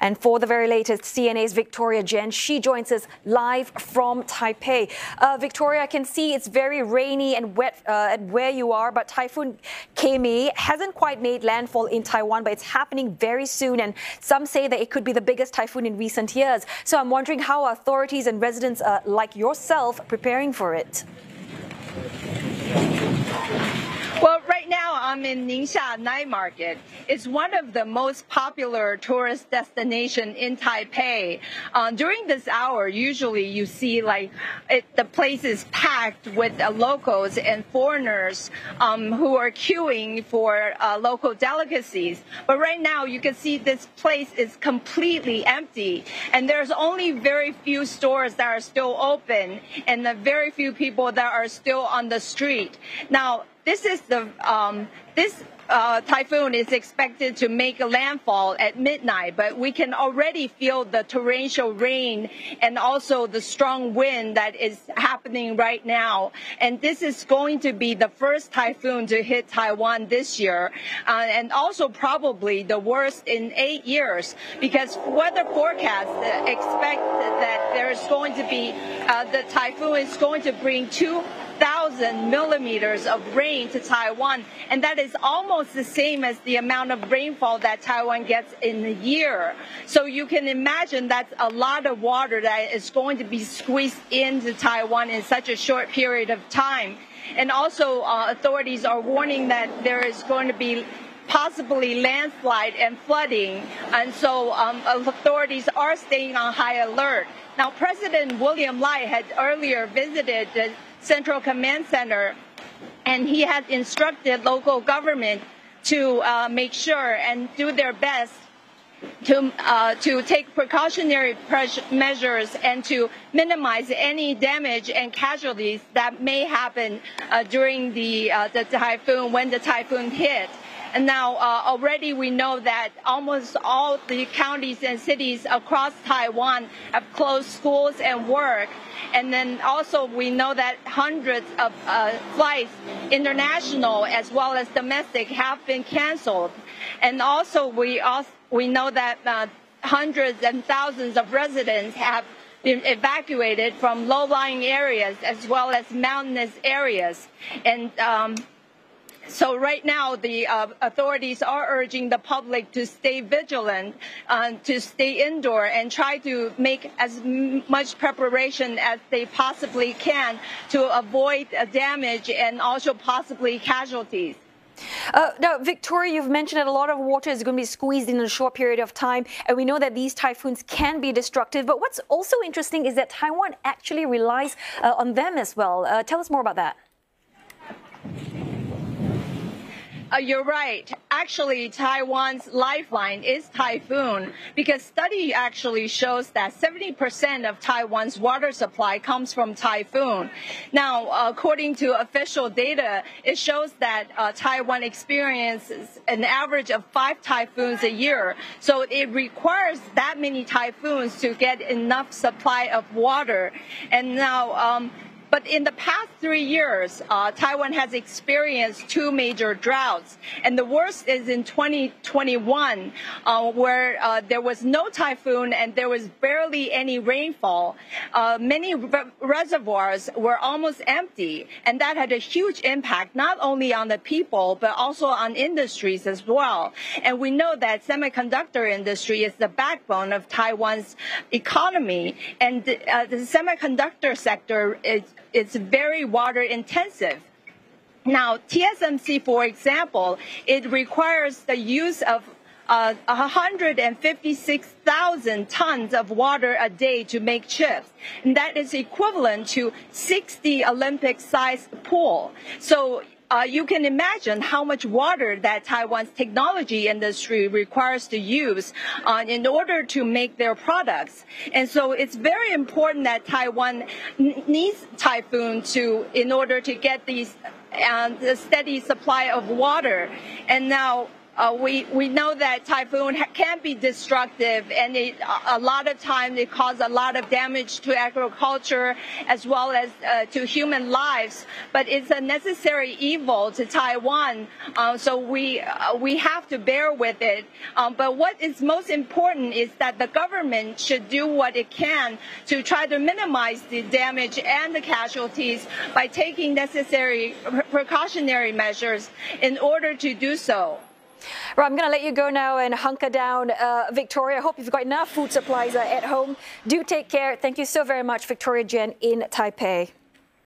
And for the very latest, CNA's Victoria Jen, she joins us live from Taipei. Victoria, I can see it's very rainy and wet at where you are, but Typhoon Gaemi hasn't quite made landfall in Taiwan, but it's happening very soon. And some say that it could be the biggest typhoon in recent years. So I'm wondering how authorities and residents like yourself preparing for it. Well, right now I'm in Ningxia Night Market. It's one of the most popular tourist destinations in Taipei. During this hour, usually you see the place is packed with locals and foreigners who are queuing for local delicacies. But right now you can see this place is completely empty, and there's only very few stores that are still open and very few people that are still on the street. Now, this typhoon is expected to make a landfall at midnight, but we can already feel the torrential rain and also the strong wind that is happening right now. And this is going to be the first typhoon to hit Taiwan this year, and also probably the worst in 8 years, because weather forecasts expect that there's going to be the typhoon is going to bring 2,000 millimeters of rain to Taiwan, and that is almost the same as the amount of rainfall that Taiwan gets in a year. So you can imagine that's a lot of water that is going to be squeezed into Taiwan in such a short period of time. And also authorities are warning that there is going to be possibly landslide and flooding, and so authorities are staying on high alert. Now, President William Lai had earlier visited the Central Command Center, and he has instructed local government to make sure and do their best to take precautionary measures and to minimize any damage and casualties that may happen during the typhoon, when the typhoon hit. And now already we know that almost all the counties and cities across Taiwan have closed schools and work. And then also we know that hundreds of flights, international as well as domestic, have been canceled. And also we know that hundreds and thousands of residents have been evacuated from low-lying areas as well as mountainous areas. And so right now, the authorities are urging the public to stay vigilant, to stay indoor, and try to make as much preparation as they possibly can to avoid damage and also possibly casualties. Now, Victoria, you've mentioned that a lot of water is going to be squeezed in a short period of time, and we know that these typhoons can be destructive. But what's also interesting is that Taiwan actually relies on them as well. Tell us more about that. You're right. Actually, Taiwan's lifeline is typhoon, because study actually shows that 70% of Taiwan's water supply comes from typhoon. Now, according to official data, it shows that Taiwan experiences an average of 5 typhoons a year. So it requires that many typhoons to get enough supply of water. And now, but in the past 3 years, Taiwan has experienced 2 major droughts. And the worst is in 2021, where there was no typhoon and there was barely any rainfall. Many reservoirs were almost empty. And that had a huge impact, not only on the people, but also on industries as well. And we know that semiconductor industry is the backbone of Taiwan's economy. And the semiconductor sector it's very water intensive. Now, TSMC, for example, it requires the use of 156,000 tons of water a day to make chips. And that is equivalent to 60 Olympic-sized pool. So you can imagine how much water that Taiwan's technology industry requires to use in order to make their products. And so it's very important that Taiwan needs typhoon in order to get the steady supply of water. And now we know that typhoon can be destructive, and a lot of times it causes a lot of damage to agriculture as well as to human lives. But it's a necessary evil to Taiwan, so we have to bear with it. But what is most important is that the government should do what it can to try to minimize the damage and the casualties by taking necessary precautionary measures in order to do so. Right, I'm going to let you go now and hunker down. Victoria, I hope you've got enough food supplies at home. Do take care. Thank you so very much, Victoria Jian in Taipei.